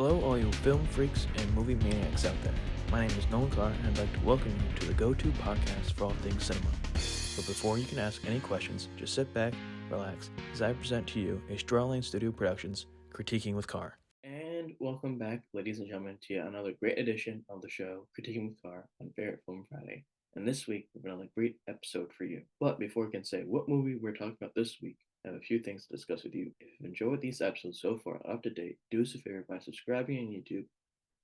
Hello, all you film freaks and movie maniacs out there. My name is Nolan Carr, and I'd like to welcome you to the go-to podcast for all things cinema. But before you can ask any questions, just sit back, relax, as I present to you a Strawlane Studio Productions Critiquing with Carr. And welcome back, ladies and gentlemen, to yet another great edition of the show, Critiquing with Carr, on Favorite Film Friday. And this week, we've got another great episode for you. But before we can say what movie we're talking about this week, I have a few things to discuss with you. If you've enjoyed these episodes so far up to date, do us a favor by subscribing on YouTube,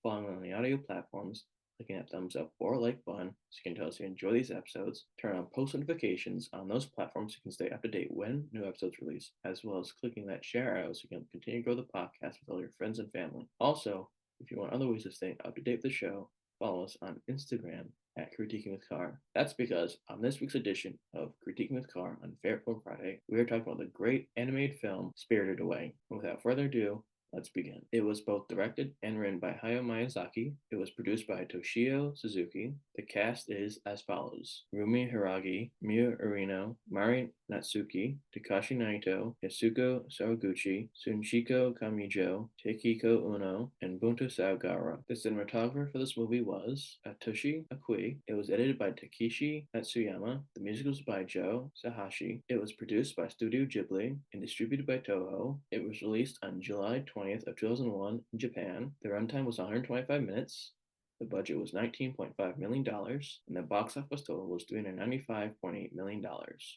following on the audio platforms, clicking that thumbs up or like button so you can tell us you enjoy these episodes. Turn on post notifications on those platforms so you can stay up to date when new episodes release, as well as clicking that share arrow so you can continue to grow the podcast with all your friends and family. Also, if you want other ways to stay up to date with the show, follow us on Instagram at Critiquing with Carr. That's because on this week's edition of Critiquing with Carr on Favorite Film Friday, we are talking about the great animated film Spirited Away. And without further ado, let's begin. It was both directed and written by Hayao Miyazaki. It was produced by Toshio Suzuki. The cast is as follows: Rumi Hiragi, Miyu Urino, Mari Natsuki, Takashi Naito, Yasuko Sakaguchi, Sunshiko Kamijo, Takiko Uno, and Bunto Saogara. The cinematographer for this movie was Atsushi Akui. It was edited by Takeshi Matsuyama. The music was by Joe Sahashi. It was produced by Studio Ghibli and distributed by Toho. It was released on July 20th of 2001 in Japan. The runtime was 125 minutes. The budget was $19.5 million, and the box office total was $395.8 million.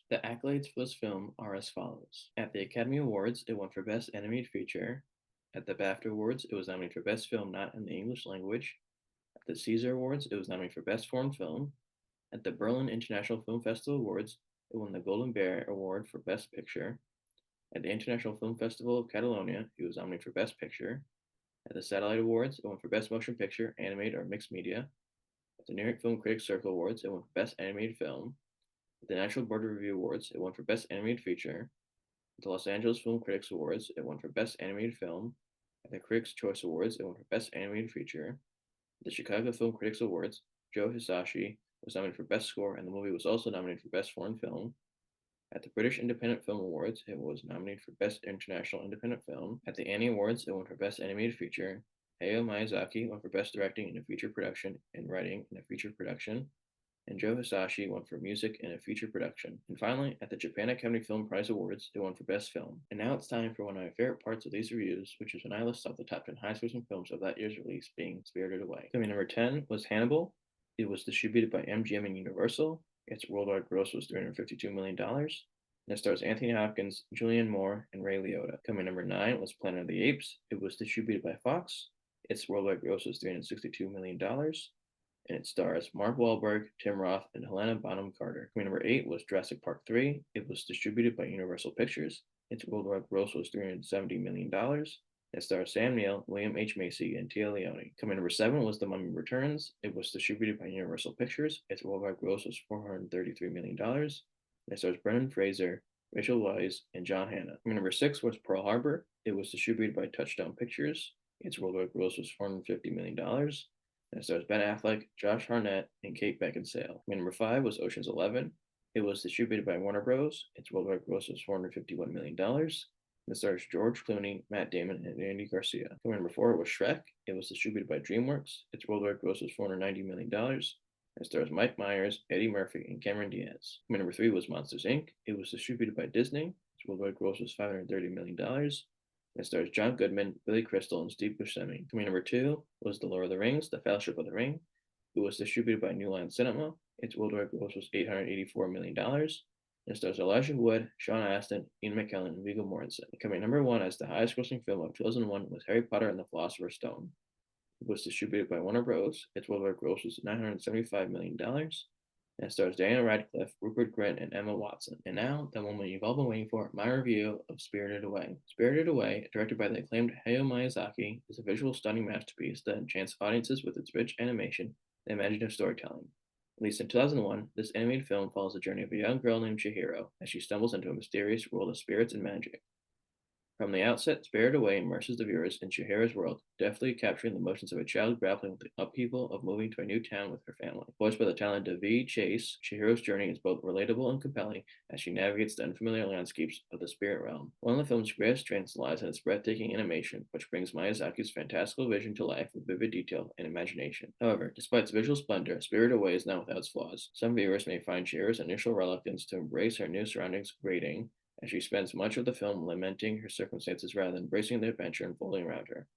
The accolades for this film are as follows. At the Academy Awards, it won for Best Animated Feature. At the BAFTA Awards, it was nominated for Best Film Not in the English Language. At the Caesar Awards, it was nominated for Best Foreign Film. At the Berlin International Film Festival Awards, it won the Golden Bear Award for Best Picture. At the International Film Festival of Catalonia, it was nominated for Best Picture. At the Satellite Awards, it won for Best Motion Picture, Animated, or Mixed Media. At the New York Film Critics Circle Awards, it won for Best Animated Film. At the National Board of Review Awards, it won for Best Animated Feature. At the Los Angeles Film Critics Awards, it won for Best Animated Film. At the Critics' Choice Awards, it won for Best Animated Feature. At the Chicago Film Critics Awards, Joe Hisashi was nominated for Best Score, and the movie was also nominated for Best Foreign Film. At the British Independent Film Awards, it was nominated for Best International Independent Film. At the Annie Awards, it won for Best Animated Feature. Hayao Miyazaki won for Best Directing in a Feature Production and Writing in a Feature Production. And Joe Hisashi won for Music in a Feature Production. And finally, at the Japan Academy Film Prize Awards, it won for Best Film. And now it's time for one of my favorite parts of these reviews, which is when I list off the top 10 highest-grossing films of that year's release, being Spirited Away. Coming number 10 was Hannibal. It was distributed by MGM and Universal. Its worldwide gross was $352 million. And it stars Anthony Hopkins, Julianne Moore, and Ray Liotta. Coming number 9 was Planet of the Apes. It was distributed by Fox. Its worldwide gross was $362 million. And it stars Mark Wahlberg, Tim Roth, and Helena Bonham Carter. Coming number 8 was Jurassic Park 3. It was distributed by Universal Pictures. Its worldwide gross was $370 million. It stars Sam Neill, William H. Macy, and Tia Leone. Coming number 7 was The Mummy Returns. It was distributed by Universal Pictures. Its worldwide gross was $433 million. It stars Brendan Fraser, Rachel Weisz, and John Hannah. Coming number 6 was Pearl Harbor. It was distributed by Touchstone Pictures. Its worldwide gross was $450 million. And it stars Ben Affleck, Josh Hartnett, and Kate Beckinsale. Coming number 5 was Ocean's 11. It was distributed by Warner Bros. Its worldwide gross was $451 million. It stars George Clooney, Matt Damon, and Andy Garcia. Coming number 4 was Shrek. It was distributed by DreamWorks. Its worldwide gross was $490 million. It stars Mike Myers, Eddie Murphy, and Cameron Diaz. Coming number 3 was Monsters, Inc. It was distributed by Disney. Its worldwide gross was $530 million. It stars John Goodman, Billy Crystal, and Steve Buscemi. Coming number 2 was The Lord of the Rings, The Fellowship of the Ring. It was distributed by New Line Cinema. Its worldwide gross was $884 million. It stars Elijah Wood, Sean Astin, Ian McKellen, and Viggo Mortensen. Coming number 1 as the highest grossing film of 2001 was Harry Potter and the Philosopher's Stone. It was distributed by Warner Bros. Its worldwide gross was $975 million. And it stars Daniel Radcliffe, Rupert Grint, and Emma Watson. And now, the moment you've all been waiting for, my review of Spirited Away. Spirited Away, directed by the acclaimed Hayao Miyazaki, is a visual stunning masterpiece that enchants audiences with its rich animation and imaginative storytelling. Released in 2001, this animated film follows the journey of a young girl named Chihiro as she stumbles into a mysterious world of spirits and magic. From the outset, Spirited Away immerses the viewers in Chihira's world, deftly capturing the emotions of a child grappling with the upheaval of moving to a new town with her family. Voiced by the talented David Chase, Chihiro's journey is both relatable and compelling as she navigates the unfamiliar landscapes of the spirit realm. One of the film's greatest strengths lies in its breathtaking animation, which brings Miyazaki's fantastical vision to life with vivid detail and imagination. However, despite its visual splendor, Spirited Away is not without its flaws. Some viewers may find Chihiro's initial reluctance to embrace her new surroundings grating, as she spends much of the film lamenting her circumstances rather than embracing the adventure unfolding around her.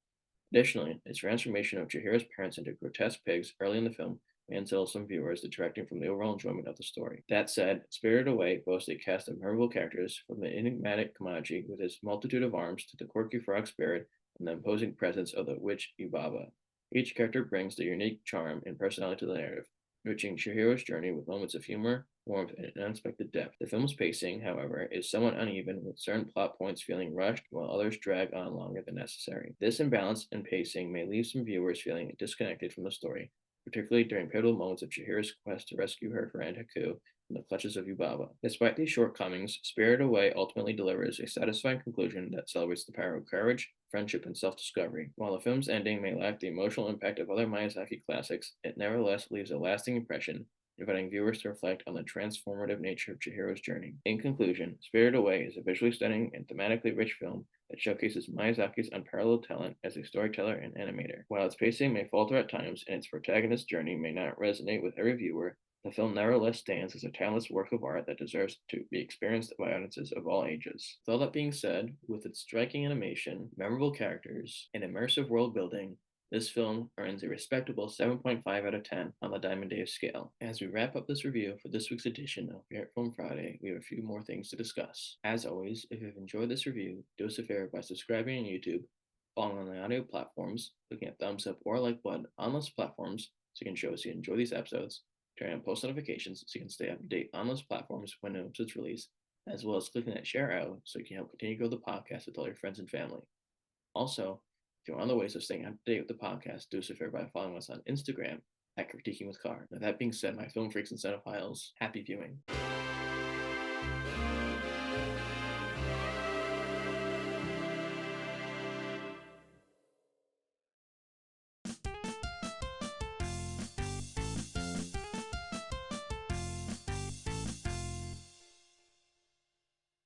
Additionally, its transformation of Chihiro's parents into grotesque pigs early in the film may unsettle some viewers, detracting from the overall enjoyment of the story. That said, Spirited Away boasts a cast of memorable characters, from the enigmatic Kamaji with his multitude of arms to the quirky frog spirit and the imposing presence of the witch Yubaba. Each character brings their unique charm and personality to the narrative, enriching Chihiro's journey with moments of humor, warmth, and unexpected depth. The film's pacing, however, is somewhat uneven, with certain plot points feeling rushed while others drag on longer than necessary. This imbalance in pacing may leave some viewers feeling disconnected from the story, particularly during pivotal moments of Chihiro's quest to rescue her friend Haku from the clutches of Yubaba. Despite these shortcomings, Spirited Away ultimately delivers a satisfying conclusion that celebrates the power of courage, friendship, and self-discovery. While the film's ending may lack the emotional impact of other Miyazaki classics, it nevertheless leaves a lasting impression, inviting viewers to reflect on the transformative nature of Chihiro's journey. In conclusion, Spirited Away is a visually stunning and thematically rich film that showcases Miyazaki's unparalleled talent as a storyteller and animator. While its pacing may falter at times and its protagonist's journey may not resonate with every viewer, the film nevertheless stands as a timeless work of art that deserves to be experienced by audiences of all ages. With all that being said, with its striking animation, memorable characters, and immersive world building, this film earns a respectable 7.5 out of 10 on the Diamond Dave scale. As we wrap up this review for this week's edition of Favorite Film Friday, we have a few more things to discuss. As always, if you've enjoyed this review, do us a favor by subscribing on YouTube, following on the audio platforms, clicking a thumbs up or like button on those platforms so you can show us you enjoy these episodes, turning on post notifications so you can stay up to date on those platforms when new episodes release, as well as clicking that share out so you can help continue to grow the podcast with all your friends and family. Also, if you want other ways of staying up to date with the podcast, do us a favor by following us on Instagram at Critiquing with Carr. Now, that being said, my film freaks and cinephiles, happy viewing.